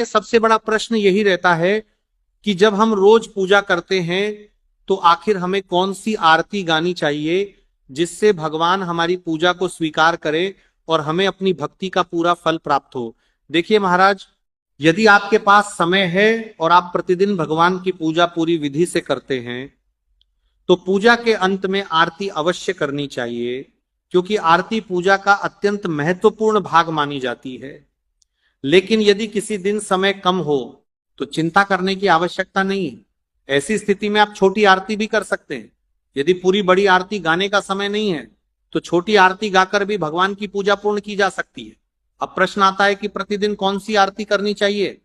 सबसे बड़ा प्रश्न यही रहता है कि जब हम रोज पूजा करते हैं तो आखिर हमें कौन सी आरती गानी चाहिए जिससे भगवान हमारी पूजा को स्वीकार करे और हमें अपनी भक्ति का पूरा फल प्राप्त हो। देखिए महाराज, यदि आपके पास समय है और आप प्रतिदिन भगवान की पूजा पूरी विधि से करते हैं तो पूजा के अंत में आरती अवश्य करनी चाहिए, क्योंकि आरती पूजा का अत्यंत महत्वपूर्ण भाग मानी जाती है। लेकिन यदि किसी दिन समय कम हो तो चिंता करने की आवश्यकता नहीं है। ऐसी स्थिति में आप छोटी आरती भी कर सकते हैं। यदि पूरी बड़ी आरती गाने का समय नहीं है तो छोटी आरती गाकर भी भगवान की पूजा पूर्ण की जा सकती है। अब प्रश्न आता है कि प्रतिदिन कौन सी आरती करनी चाहिए।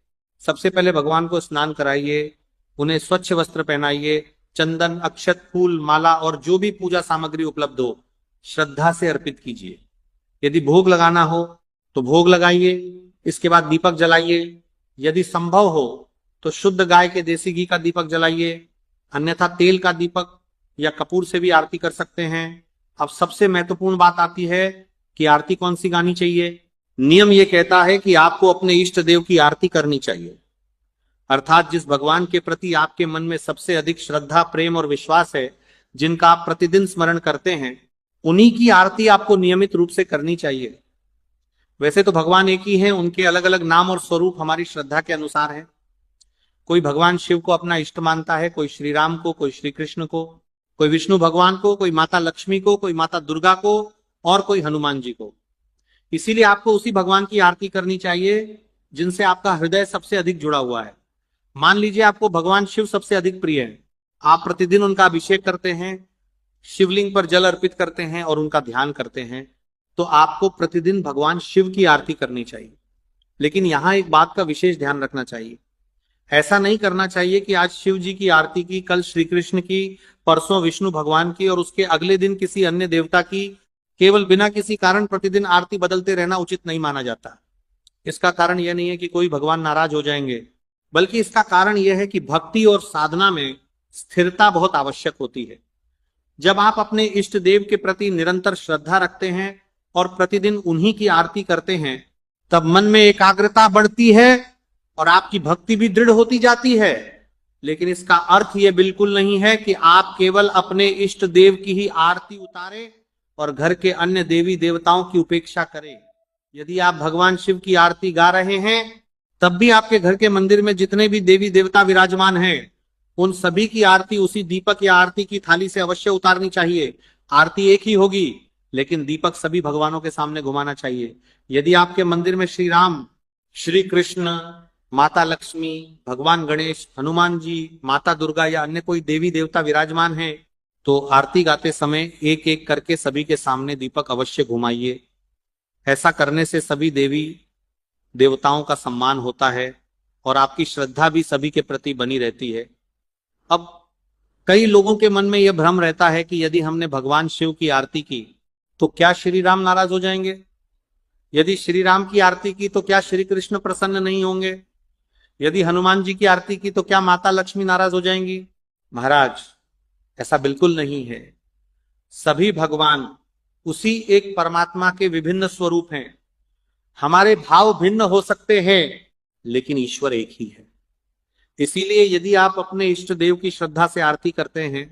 सबसे पहले भगवान को स्नान कराइए, उन्हें स्वच्छ वस्त्र पहनाइए, चंदन, अक्षत, फूल, माला और जो भी पूजा सामग्री उपलब्ध हो श्रद्धा से अर्पित कीजिए। यदि भोग लगाना हो तो भोग लगाइए, इसके बाद दीपक जलाइए। यदि संभव हो तो शुद्ध गाय के देसी घी का दीपक जलाइए, अन्यथा तेल का दीपक या कपूर से भी आरती कर सकते हैं। अब सबसे महत्वपूर्ण बात आती है कि आरती कौन सी गानी चाहिए। नियम यह कहता है कि आपको अपने इष्ट देव की आरती करनी चाहिए, अर्थात जिस भगवान के प्रति आपके मन में सबसे अधिक श्रद्धा, प्रेम और विश्वास है, जिनका आप प्रतिदिन स्मरण करते हैं, उन्हीं की आरती आपको नियमित रूप से करनी चाहिए। वैसे तो भगवान एक ही हैं, उनके अलग अलग नाम और स्वरूप हमारी श्रद्धा के अनुसार है। कोई भगवान शिव को अपना इष्ट मानता है, कोई श्री राम को, कोई श्री कृष्ण को, कोई विष्णु भगवान को, कोई माता लक्ष्मी को, कोई माता दुर्गा को और कोई हनुमान जी को। इसीलिए आपको उसी भगवान की आरती करनी चाहिए जिनसे आपका हृदय सबसे अधिक जुड़ा हुआ है। मान लीजिए आपको भगवान शिव सबसे अधिक प्रिय है, आप प्रतिदिन उनका अभिषेक करते हैं, शिवलिंग पर जल अर्पित करते हैं और उनका ध्यान करते हैं, तो आपको प्रतिदिन भगवान शिव की आरती करनी चाहिए। लेकिन यहां एक बात का विशेष ध्यान रखना चाहिए। ऐसा नहीं करना चाहिए कि आज शिव जी की आरती की, कल श्री कृष्ण की, परसों विष्णु भगवान की और उसके अगले दिन किसी अन्य देवता की। केवल बिना किसी कारण प्रतिदिन आरती बदलते रहना उचित नहीं माना जाता। इसका कारण यह नहीं है कि कोई भगवान नाराज हो जाएंगे, बल्कि इसका कारण यह है कि भक्ति और साधना में स्थिरता बहुत आवश्यक होती है। जब आप अपने इष्ट देव के प्रति निरंतर श्रद्धा रखते हैं और प्रतिदिन उन्हीं की आरती करते हैं, तब मन में एकाग्रता बढ़ती है और आपकी भक्ति भी दृढ़ होती जाती है। लेकिन इसका अर्थ यह बिल्कुल नहीं है कि आप केवल अपने इष्ट देव की ही आरती उतारें और घर के अन्य देवी देवताओं की उपेक्षा करें। यदि आप भगवान शिव की आरती गा रहे हैं, तब भी आपके घर के मंदिर में जितने भी देवी देवता विराजमान हैं, उन सभी की आरती उसी दीपक या आरती की थाली से अवश्य उतारनी चाहिए। आरती एक ही होगी, लेकिन दीपक सभी भगवानों के सामने घुमाना चाहिए। यदि आपके मंदिर में श्री राम, श्री कृष्ण, माता लक्ष्मी, भगवान गणेश, हनुमान जी, माता दुर्गा या अन्य कोई देवी देवता विराजमान है, तो आरती गाते समय एक एक करके सभी के सामने दीपक अवश्य घुमाइए। ऐसा करने से सभी देवी देवताओं का सम्मान होता है और आपकी श्रद्धा भी सभी के प्रति बनी रहती है। अब कई लोगों के मन में यह भ्रम रहता है कि यदि हमने भगवान शिव की आरती की तो क्या श्री राम नाराज हो जाएंगे? यदि श्री राम की आरती की तो क्या श्री कृष्ण प्रसन्न नहीं होंगे? यदि हनुमान जी की आरती की तो क्या माता लक्ष्मी नाराज हो जाएंगी? महाराज, ऐसा बिल्कुल नहीं है। सभी भगवान उसी एक परमात्मा के विभिन्न स्वरूप हैं। हमारे भाव भिन्न हो सकते हैं, लेकिन ईश्वर एक ही है। इसीलिए यदि आप अपने इष्ट देव की श्रद्धा से आरती करते हैं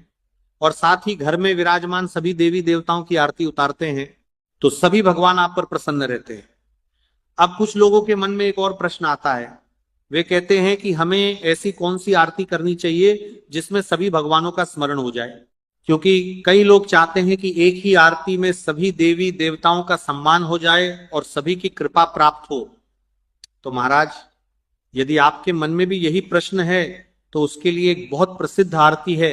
और साथ ही घर में विराजमान सभी देवी देवताओं की आरती उतारते हैं, तो सभी भगवान आप पर प्रसन्न रहते हैं। अब कुछ लोगों के मन में एक और प्रश्न आता है। वे कहते हैं कि हमें ऐसी कौन सी आरती करनी चाहिए जिसमें सभी भगवानों का स्मरण हो जाए, क्योंकि कई लोग चाहते हैं कि एक ही आरती में सभी देवी देवताओं का सम्मान हो जाए और सभी की कृपा प्राप्त हो। तो महाराज, यदि आपके मन में भी यही प्रश्न है तो उसके लिए एक बहुत प्रसिद्ध आरती है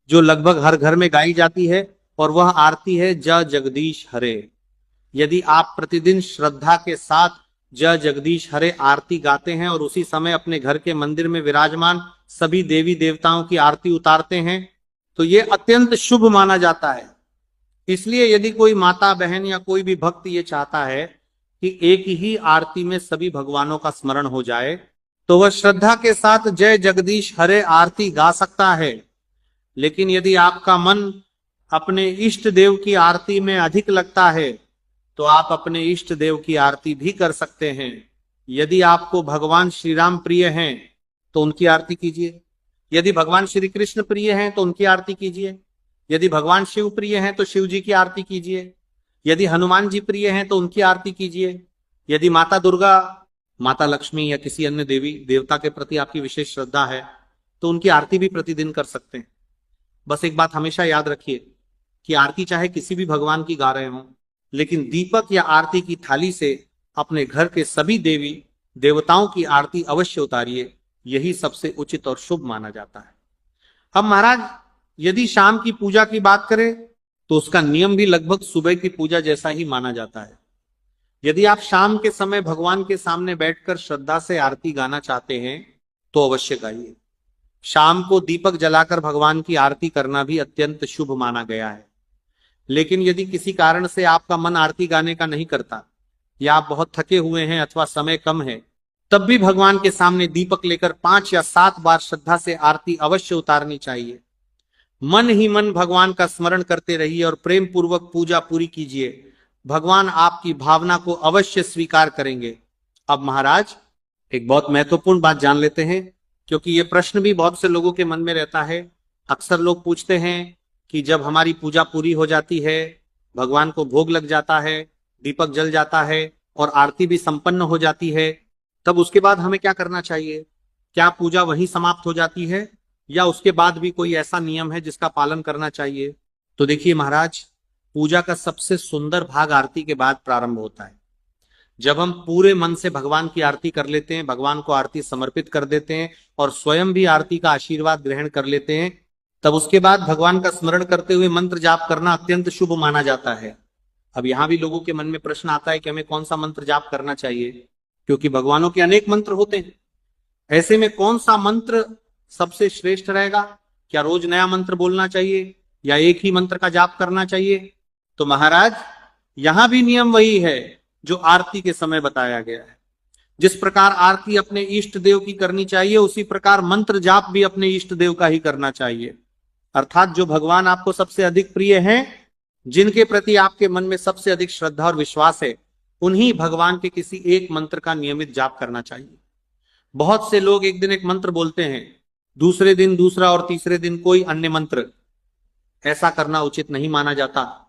जो लगभग हर घर में गाई जाती है, और वह आरती है जय जगदीश हरे। यदि आप प्रतिदिन श्रद्धा के साथ जय जगदीश हरे आरती गाते हैं और उसी समय अपने घर के मंदिर में विराजमान सभी देवी देवताओं की आरती उतारते हैं, तो यह अत्यंत शुभ माना जाता है। इसलिए यदि कोई माता बहन या कोई भी भक्त ये चाहता है कि एक ही आरती में सभी भगवानों का स्मरण हो जाए, तो वह श्रद्धा के साथ जय जगदीश हरे आरती गा सकता है। लेकिन यदि आपका मन अपने इष्ट देव की आरती में अधिक लगता है, तो आप अपने इष्ट देव की आरती भी कर सकते हैं। यदि आपको भगवान श्री राम प्रिय हैं तो उनकी आरती कीजिए, यदि भगवान श्री कृष्ण प्रिय हैं तो उनकी आरती कीजिए, यदि भगवान शिव प्रिय हैं तो शिव जी की आरती कीजिए, यदि हनुमान जी प्रिय हैं तो उनकी आरती कीजिए, यदि माता दुर्गा, माता लक्ष्मी या किसी अन्य देवी देवता के प्रति आपकी विशेष श्रद्धा है तो उनकी आरती भी प्रतिदिन कर सकते हैं। बस एक बात हमेशा याद रखिए कि आरती चाहे किसी भी भगवान की गा रहे हो, लेकिन दीपक या आरती की थाली से अपने घर के सभी देवी देवताओं की आरती अवश्य उतारिए, यही सबसे उचित और शुभ माना जाता है। अब महाराज, यदि शाम की पूजा की बात करें तो उसका नियम भी लगभग सुबह की पूजा जैसा ही माना जाता है। यदि आप शाम के समय भगवान के सामने बैठकर श्रद्धा से आरती गाना चाहते हैं तो अवश्य गाइए। शाम को दीपक जलाकर भगवान की आरती करना भी अत्यंत शुभ माना गया है। लेकिन यदि किसी कारण से आपका मन आरती गाने का नहीं करता, या आप बहुत थके हुए हैं अथवा समय कम है, तब भी भगवान के सामने दीपक लेकर 5 या 7 बार श्रद्धा से आरती अवश्य उतारनी चाहिए। मन ही मन भगवान का स्मरण करते रहिए और प्रेम पूर्वक पूजा पूरी कीजिए। भगवान आपकी भावना को अवश्य स्वीकार करेंगे। अब महाराज, एक बहुत महत्वपूर्ण बात जान लेते हैं, क्योंकि यह प्रश्न भी बहुत से लोगों के मन में रहता है। अक्सर लोग पूछते हैं कि जब हमारी पूजा पूरी हो जाती है, भगवान को भोग लग जाता है, दीपक जल जाता है और आरती भी संपन्न हो जाती है, तब उसके बाद हमें क्या करना चाहिए? क्या पूजा वहीं समाप्त हो जाती है या उसके बाद भी कोई ऐसा नियम है जिसका पालन करना चाहिए? तो देखिए महाराज, पूजा का सबसे सुंदर भाग आरती के बाद प्रारंभ होता है। जब हम पूरे मन से भगवान की आरती कर लेते हैं, भगवान को आरती समर्पित कर देते हैं और स्वयं भी आरती का आशीर्वाद ग्रहण कर लेते हैं, तब उसके बाद भगवान का स्मरण करते हुए मंत्र जाप करना अत्यंत शुभ माना जाता है। अब यहां भी लोगों के मन में प्रश्न आता है कि हमें कौन सा मंत्र जाप करना चाहिए, क्योंकि भगवानों के अनेक मंत्र होते हैं। ऐसे में कौन सा मंत्र सबसे श्रेष्ठ रहेगा? क्या रोज नया मंत्र बोलना चाहिए या एक ही मंत्र का जाप करना चाहिए? तो महाराज, यहां भी नियम वही है जो आरती के समय बताया गया है। जिस प्रकार आरती अपने इष्ट देव की करनी चाहिए, उसी प्रकार मंत्र जाप भी अपने इष्ट देव का ही करना चाहिए। अर्थात जो भगवान आपको सबसे अधिक प्रिय हैं, जिनके प्रति आपके मन में सबसे अधिक श्रद्धा और विश्वास है, उन्हीं भगवान के किसी एक मंत्र का नियमित जाप करना चाहिए। बहुत से लोग एक दिन एक मंत्र बोलते हैं, दूसरे दिन दूसरा और तीसरे दिन कोई अन्य मंत्र। ऐसा करना उचित नहीं माना जाता।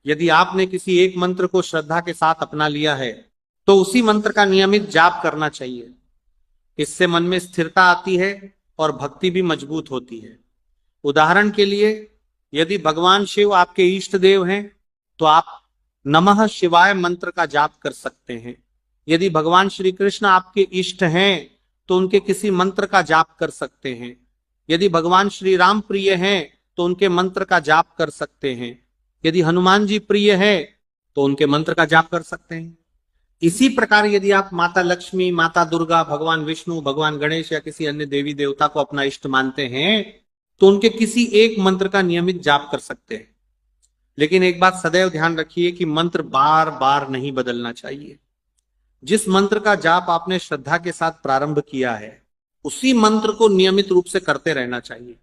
यदि आपने किसी एक मंत्र को श्रद्धा के साथ अपना लिया है तो उसी मंत्र का नियमित जाप करना चाहिए। इससे मन में स्थिरता आती है और भक्ति भी मजबूत होती है। उदाहरण के लिए, यदि भगवान शिव आपके इष्ट देव हैं तो आप नमः शिवाय मंत्र का जाप कर सकते हैं। यदि भगवान श्री कृष्ण आपके इष्ट हैं तो उनके किसी मंत्र का जाप कर सकते हैं। यदि भगवान श्री राम प्रिय हैं तो उनके मंत्र का जाप कर सकते हैं। यदि हनुमान जी प्रिय है तो उनके मंत्र का जाप कर सकते हैं। इसी प्रकार यदि आप माता लक्ष्मी, माता दुर्गा, भगवान विष्णु, भगवान गणेश या किसी अन्य देवी देवता को अपना इष्ट मानते हैं तो उनके किसी एक मंत्र का नियमित जाप कर सकते हैं। लेकिन एक बात सदैव ध्यान रखिए कि मंत्र बार बार नहीं बदलना चाहिए। जिस मंत्र का जाप आपने श्रद्धा के साथ प्रारंभ किया है, उसी मंत्र को नियमित रूप से करते रहना चाहिए।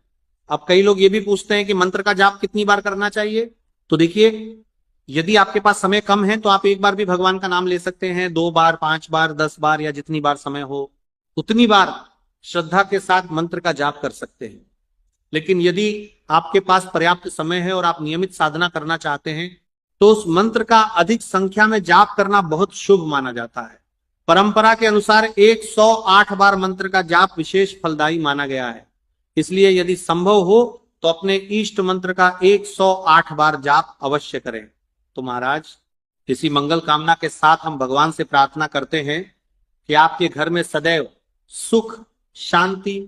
अब कई लोग ये भी पूछते हैं कि मंत्र का जाप कितनी बार करना चाहिए? तो देखिए, यदि आपके पास समय कम है तो आप एक बार भी भगवान का नाम ले सकते हैं, 2 बार, 5 बार, 10 बार या जितनी बार समय हो उतनी बार श्रद्धा के साथ मंत्र का जाप कर सकते हैं। लेकिन यदि आपके पास पर्याप्त समय है और आप नियमित साधना करना चाहते हैं तो उस मंत्र का अधिक संख्या में जाप करना बहुत शुभ माना जाता है। परंपरा के अनुसार 108 बार मंत्र का जाप विशेष फलदायी माना गया है। इसलिए यदि संभव हो तो अपने इष्ट मंत्र का 108 बार जाप अवश्य करें। तो महाराज, इसी मंगल कामना के साथ हम भगवान से प्रार्थना करते हैं कि आपके घर में सदैव सुख, शांति,